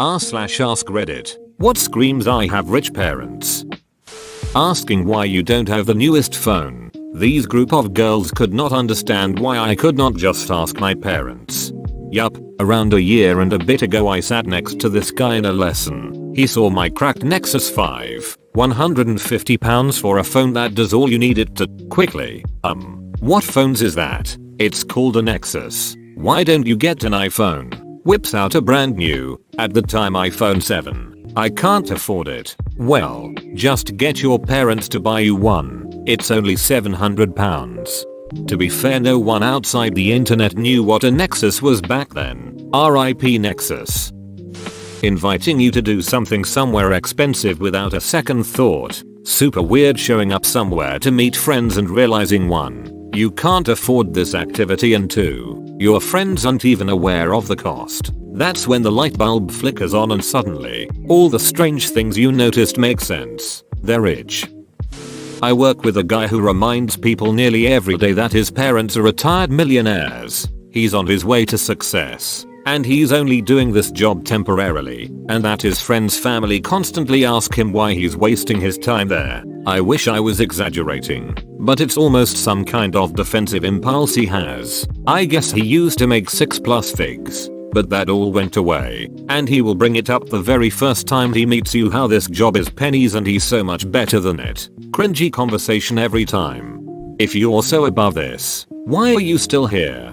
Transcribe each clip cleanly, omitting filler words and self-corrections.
r/AskReddit. What screams I have rich parents? Asking why you don't have the newest phone. These group of girls could not understand why I could not just ask my parents. Yup, around a year and a bit ago I sat next to this guy in a lesson. He saw my cracked Nexus 5, £150 for a phone that does all you need it to. Quickly, what phones is that? It's called a Nexus. Why don't you get an iPhone? Whips out a brand new, at the time iPhone 7. I can't afford it. Well, just get your parents to buy you one. It's only £700. To be fair, no one outside the internet knew what a Nexus was back then. RIP Nexus. Inviting you to do something somewhere expensive without a second thought. Super weird showing up somewhere to meet friends and realizing 1. You can't afford this activity, and 2. Your friends aren't even aware of the cost. That's when the light bulb flickers on and suddenly, all the strange things you noticed make sense. They're rich. I work with a guy who reminds people nearly every day that his parents are retired millionaires. He's on his way to success. And he's only doing this job temporarily, and that his friends' family constantly ask him why he's wasting his time there. I wish I was exaggerating, but it's almost some kind of defensive impulse he has. I guess he used to make 6+ figs, but that all went away, and he will bring it up the very first time he meets you how this job is pennies and he's so much better than it. Cringy conversation every time. If you're so above this, why are you still here?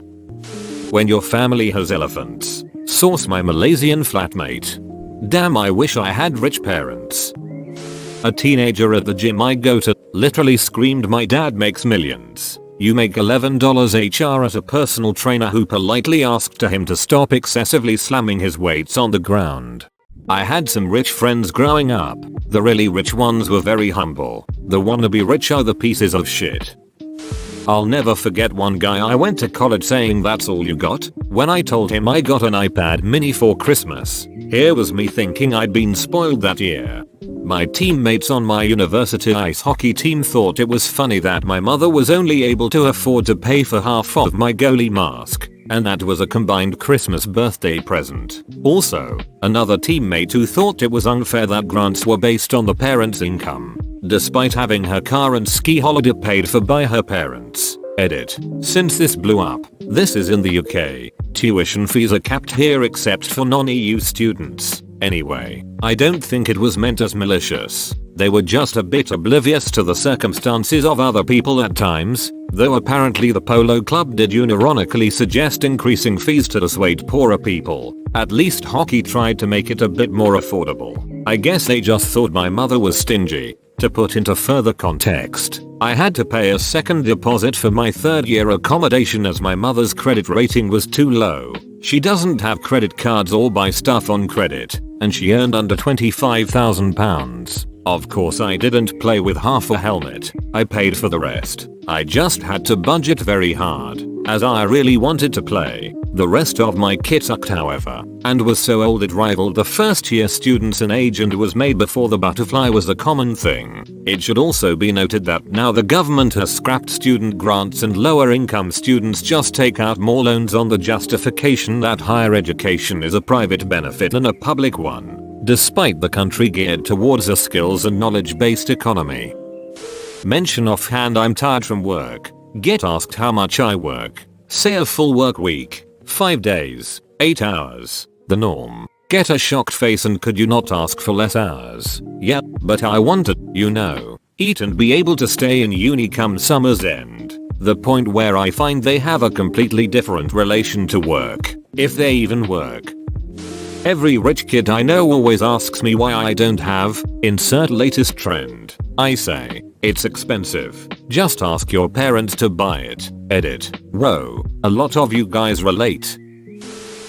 When your family has elephants. Source my Malaysian flatmate. Damn, I wish I had rich parents. A teenager at the gym I go to literally screamed, my dad makes millions. You make $11 HR as a personal trainer, who politely asked him to stop excessively slamming his weights on the ground. I had some rich friends growing up. The really rich ones were very humble. The wannabe rich are the pieces of shit. I'll never forget one guy I went to college saying, that's all you got? When I told him I got an iPad mini for Christmas. Here was me thinking I'd been spoiled that year. My teammates on my university ice hockey team thought it was funny that my mother was only able to afford to pay for half of my goalie mask, and that was a combined Christmas birthday present. Also, another teammate who thought it was unfair that grants were based on the parents' income, despite having her car and ski holiday paid for by her parents. Edit. Since this blew up, this is in the UK. Tuition fees are capped here except for non-EU students. Anyway, I don't think it was meant as malicious. They were just a bit oblivious to the circumstances of other people at times, though apparently the Polo Club did unironically suggest increasing fees to dissuade poorer people. At least hockey tried to make it a bit more affordable. I guess they just thought my mother was stingy. To put into further context, I had to pay a second deposit for my third year accommodation as my mother's credit rating was too low. She doesn't have credit cards or buy stuff on credit, and she earned under £25,000. Of course I didn't play with half a helmet. I paid for the rest. I just had to budget very hard, as I really wanted to play. The rest of my kit sucked however, and was so old it rivaled the first year students in age and was made before the butterfly was a common thing. It should also be noted that now the government has scrapped student grants and lower income students just take out more loans on the justification that higher education is a private benefit than a public one, despite the country geared towards a skills and knowledge based economy. Mention offhand I'm tired from work. Get asked how much I work. Say a full work week. 5 days, 8 hours, the norm. Get a shocked face and could you not ask for less hours? Yep, but I want to, eat and be able to stay in uni come summer's end. The point where I find they have a completely different relation to work, if they even work. Every rich kid I know always asks me why I don't have, insert latest trend. I say, it's expensive. Just ask your parents to buy it. Edit. Whoa, a lot of you guys relate.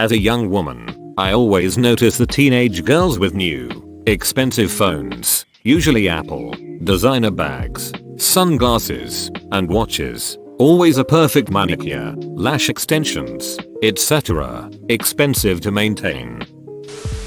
As a young woman, I always notice the teenage girls with new, expensive phones, usually Apple, designer bags, sunglasses, and watches. Always a perfect manicure, lash extensions, etc. Expensive to maintain.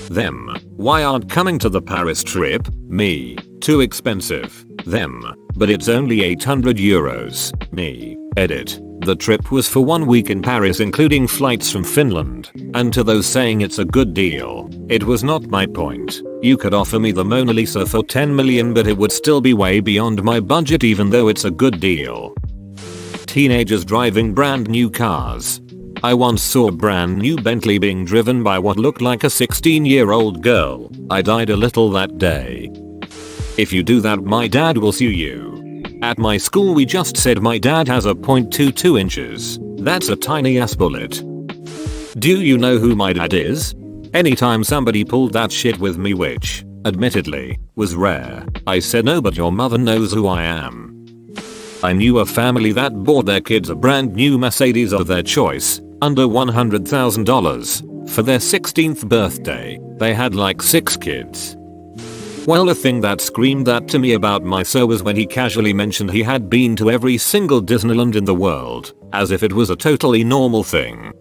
Them. Why aren't coming to the Paris trip? Me. Too expensive. Them. But it's only €800. Me. Edit. The trip was for 1 week in Paris, including flights from Finland. And to those saying it's a good deal, it was not my point. You could offer me the Mona Lisa for 10 million, but it would still be way beyond my budget even though it's a good deal. Teenagers driving brand new cars. I once saw a brand new Bentley being driven by what looked like a 16-year-old girl. I died a little that day. If you do that, my dad will sue you. At my school we just said my dad has a .22 inches. That's a tiny ass bullet. Do you know who my dad is? Anytime somebody pulled that shit with me, which, admittedly, was rare, I said no, but your mother knows who I am. I knew a family that bought their kids a brand new Mercedes of their choice, under $100,000, for their 16th birthday. They had like 6 kids. Well, the thing that screamed that to me about my sir was when he casually mentioned he had been to every single Disneyland in the world, as if it was a totally normal thing.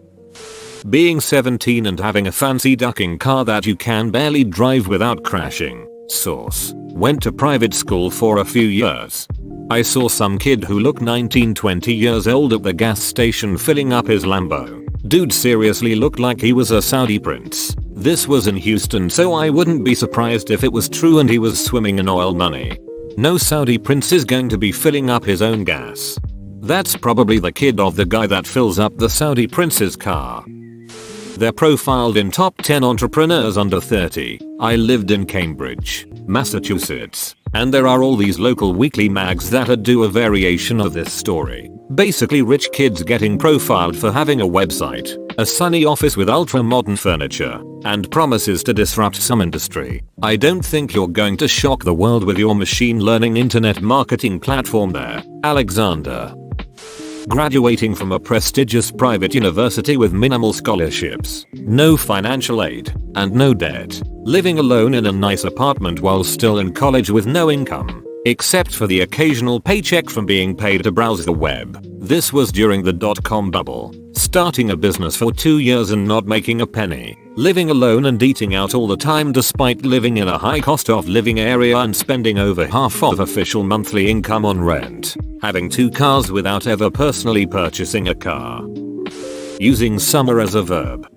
Being 17 and having a fancy ducking car that you can barely drive without crashing. Source. Went to private school for a few years. I saw some kid who looked 19-20 years old at the gas station filling up his Lambo. Dude seriously looked like he was a Saudi prince. This was in Houston, so I wouldn't be surprised if it was true and he was swimming in oil money. No Saudi prince is going to be filling up his own gas. That's probably the kid of the guy that fills up the Saudi prince's car. They're profiled in top 10 entrepreneurs under 30. I lived in Cambridge, Massachusetts, and there are all these local weekly mags that do a variation of this story. Basically rich kids getting profiled for having a website, a sunny office with ultra-modern furniture, and promises to disrupt some industry. I don't think you're going to shock the world with your machine learning internet marketing platform there, Alexander. Graduating from a prestigious private university with minimal scholarships, no financial aid, and no debt. Living alone in a nice apartment while still in college with no income, except for the occasional paycheck from being paid to browse the web. This was during the dot-com bubble. Starting a business for 2 years and not making a penny. Living alone and eating out all the time despite living in a high cost of living area and spending over half of official monthly income on rent. Having 2 cars without ever personally purchasing a car. Using summer as a verb.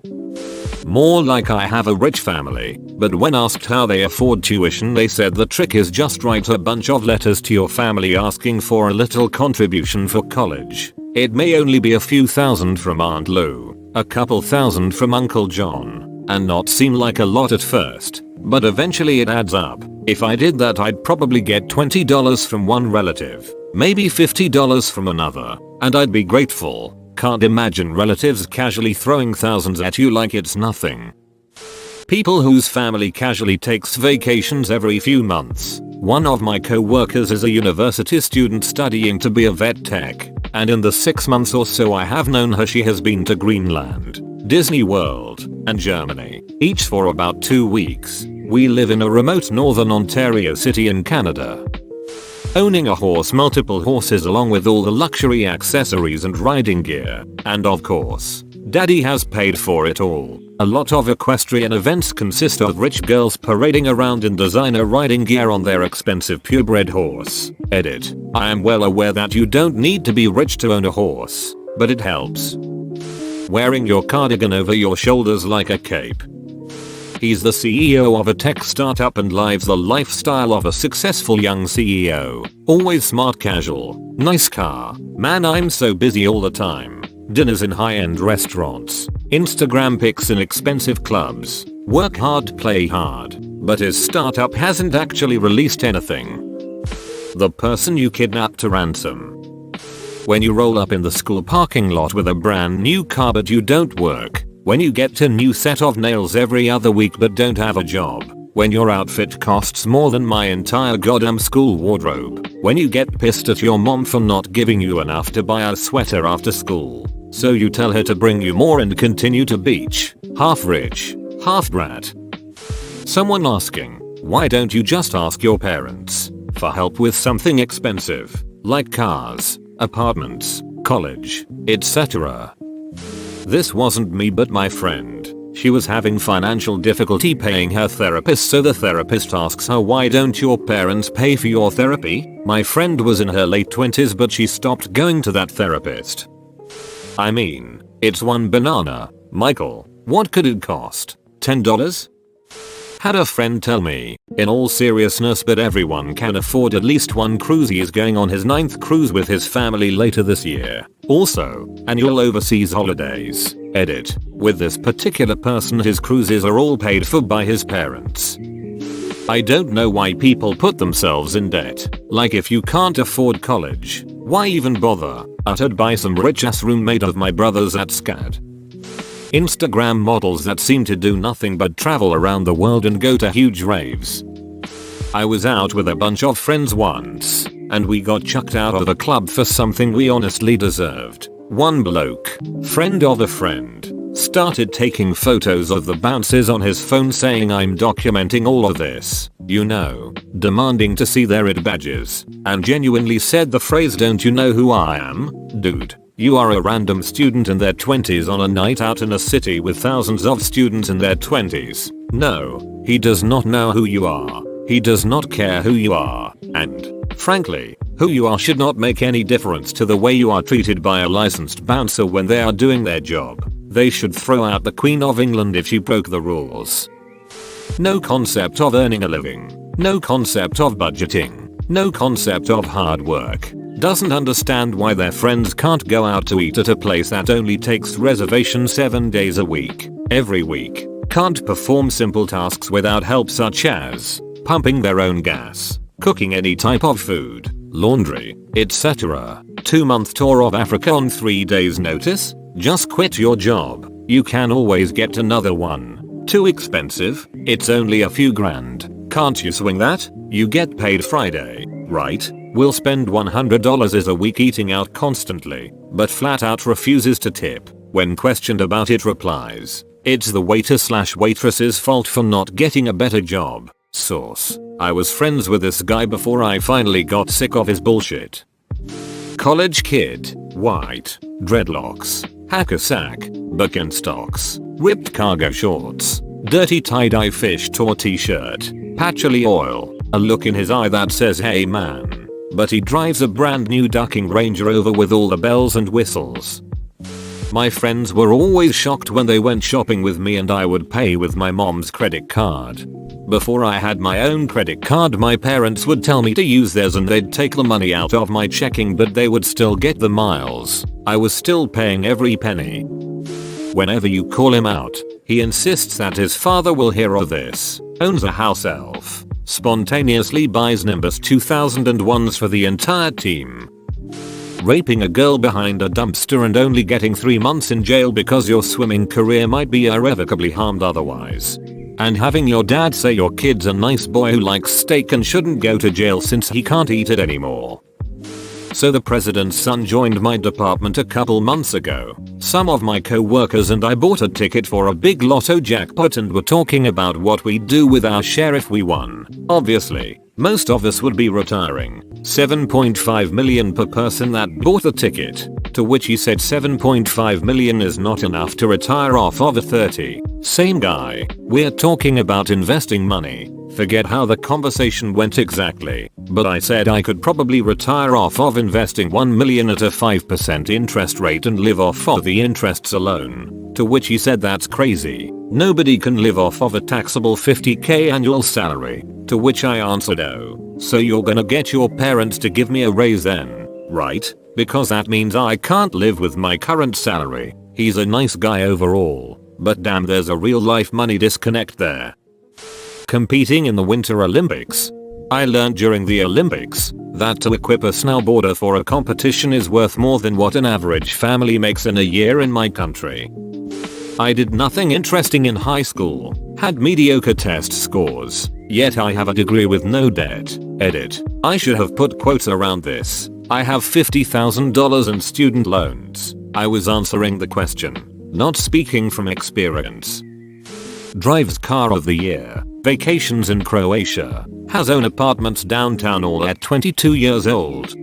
More like I have a rich family, but when asked how they afford tuition they said the trick is just write a bunch of letters to your family asking for a little contribution for college. It may only be a few thousand from Aunt Lou, a couple thousand from Uncle John, and not seem like a lot at first, but eventually it adds up. If I did that I'd probably get $20 from one relative, maybe $50 from another, and I'd be grateful. Can't imagine relatives casually throwing thousands at you like it's nothing. People whose family casually takes vacations every few months. One of my co-workers is a university student studying to be a vet tech, and in the 6 months or so I have known her she has been to Greenland, Disney World, and Germany, each for about 2 weeks. We live in a remote northern Ontario city in Canada. Owning a horse, multiple horses along with all the luxury accessories and riding gear, and of course, Daddy has paid for it all. A lot of equestrian events consist of rich girls parading around in designer riding gear on their expensive purebred horse. Edit. I am well aware that you don't need to be rich to own a horse, but it helps. Wearing your cardigan over your shoulders like a cape. He's the CEO of a tech startup and lives the lifestyle of a successful young CEO. Always smart casual, nice car. Man, I'm so busy all the time. Dinners in high-end restaurants, Instagram pics in expensive clubs. Work hard, play hard. But his startup hasn't actually released anything. The person you kidnapped to ransom. When you roll up in the school parking lot with a brand new car but you don't work. When you get a new set of nails every other week but don't have a job. When your outfit costs more than my entire goddamn school wardrobe. When you get pissed at your mom for not giving you enough to buy a sweater after school. So you tell her to bring you more and continue to beach. Half rich, half brat. Someone asking, why don't you just ask your parents for help with something expensive, like cars, apartments, college, etc. This wasn't me but my friend. She was having financial difficulty paying her therapist, so the therapist asks her, why don't your parents pay for your therapy? My friend was in her late 20s but she stopped going to that therapist. I mean, it's one banana. Michael, what could it cost? $10? Had a friend tell me, in all seriousness, but everyone can afford at least one cruise. He is going on his 9th cruise with his family later this year. Also, annual overseas holidays. Edit. With this particular person, his cruises are all paid for by his parents. I don't know why people put themselves in debt. Like, if you can't afford college, why even bother? Uttered by some rich ass roommate of my brother's at SCAD. Instagram models that seem to do nothing but travel around the world and go to huge raves. I was out with a bunch of friends once, and we got chucked out of a club for something we honestly deserved. One bloke, friend of a friend, started taking photos of the bouncers on his phone, saying, "I'm documenting all of this," you know, demanding to see their ID badges, and genuinely said the phrase, "Don't you know who I am, dude? You are a random student in their 20s on a night out in a city with thousands of students in their 20s. No, he does not know who you are. He does not care who you are. And, frankly, who you are should not make any difference to the way you are treated by a licensed bouncer when they are doing their job. They should throw out the Queen of England if she broke the rules." No concept of earning a living. No concept of budgeting. No concept of hard work. Doesn't understand why their friends can't go out to eat at a place that only takes reservation 7 days a week, every week. Can't perform simple tasks without help, such as pumping their own gas, cooking any type of food, laundry, etc. 2-month tour of Africa on 3 days notice? Just quit your job. You can always get another one. Too expensive? It's only a few grand. Can't you swing that? You get paid Friday, right? Will spend $100 a week eating out constantly, but flat out refuses to tip. When questioned about it, replies, "It's the waiter/waitress's fault for not getting a better job." Source: I was friends with this guy before I finally got sick of his bullshit. College kid, white, dreadlocks, haversack, Birkenstocks, ripped cargo shorts, dirty tie-dye fish tore t-shirt, patchouli oil, a look in his eye that says, "Hey man." But he drives a brand new ducking Range Rover with all the bells and whistles. My friends were always shocked when they went shopping with me and I would pay with my mom's credit card. Before I had my own credit card, my parents would tell me to use theirs and they'd take the money out of my checking, but they would still get the miles. I was still paying every penny. Whenever you call him out, he insists that his father will hear of this, owns a house elf, spontaneously buys Nimbus 2001s for the entire team. Raping a girl behind a dumpster and only getting 3 months in jail because your swimming career might be irrevocably harmed otherwise. And having your dad say your kid's a nice boy who likes steak and shouldn't go to jail since he can't eat it anymore. So the president's son joined my department a couple months ago. Some of my co-workers and I bought a ticket for a big lotto jackpot and were talking about what we'd do with our share if we won. Obviously, most of us would be retiring. $7.5 million per person that bought the ticket. To which he said $7.5 million is not enough to retire off of a 30. Same guy. We're talking about investing money. Forget how the conversation went exactly, but I said I could probably retire off of investing $1 million at a 5% interest rate and live off of the interests alone. To which he said that's crazy. Nobody can live off of a taxable $50,000 annual salary. To which I answered, "Oh, so you're gonna get your parents to give me a raise then, right? Because that means I can't live with my current salary." He's a nice guy overall, but damn, there's a real life money disconnect there. Competing in the Winter Olympics. I learned during the Olympics that to equip a snowboarder for a competition is worth more than what an average family makes in a year in my country. I did nothing interesting in high school, had mediocre test scores, yet I have a degree with no debt. Edit. I should have put quotes around this. I have $50,000 in student loans. I was answering the question, not speaking from experience. Drives car of the year, vacations in Croatia, has own apartments downtown, all at 22 years old.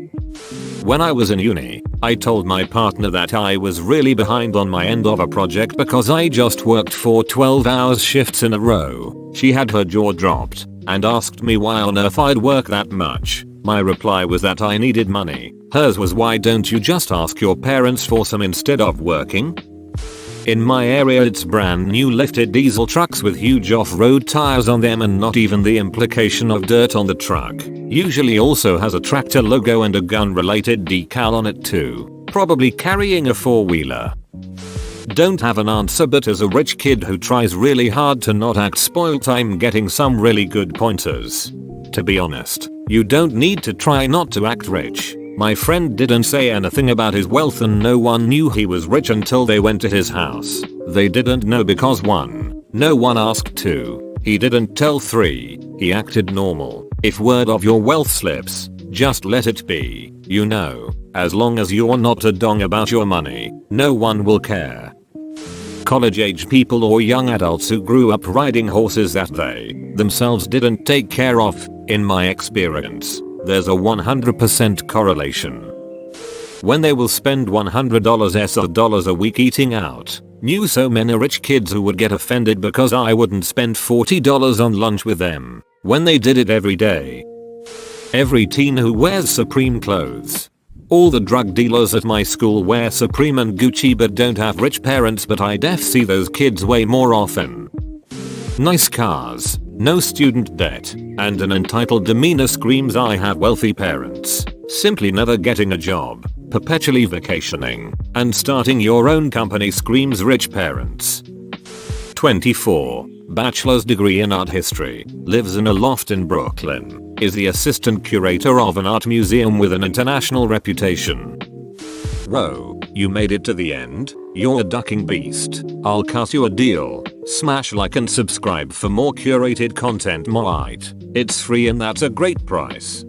When I was in uni, I told my partner that I was really behind on my end of a project because I just worked 4 12-hour shifts in a row. She had her jaw dropped and asked me why on earth I'd work that much. My reply was that I needed money. Hers was, why don't you just ask your parents for some instead of working? In my area it's brand new lifted diesel trucks with huge off-road tires on them and not even the implication of dirt on the truck. Usually also has a tractor logo and a gun related decal on it too. Probably carrying a four-wheeler. Don't have an answer, but as a rich kid who tries really hard to not act spoiled, I'm getting some really good pointers. To be honest, you don't need to try not to act rich. My friend didn't say anything about his wealth and no one knew he was rich until they went to his house. They didn't know because 1. No one asked. 2. He didn't tell. 3. He acted normal. If word of your wealth slips, just let it be. You know, as long as you're not a dong about your money, no one will care. College age people or young adults who grew up riding horses that they themselves didn't take care of, in my experience, there's a 100% correlation. When they will spend $100 a week eating out. Knew so many rich kids who would get offended because I wouldn't spend $40 on lunch with them, when they did it every day. Every teen who wears Supreme clothes. All the drug dealers at my school wear Supreme and Gucci but don't have rich parents, but I def see those kids way more often. Nice cars, no student debt, and an entitled demeanor screams I have wealthy parents. Simply never getting a job, perpetually vacationing, and starting your own company screams rich parents. 24. Bachelor's degree in art history, lives in a loft in Brooklyn, is the assistant curator of an art museum with an international reputation. Bro, you made it to the end? You're a ducking beast. I'll cut you a deal. Smash like and subscribe for more curated content. It's free and that's a great price.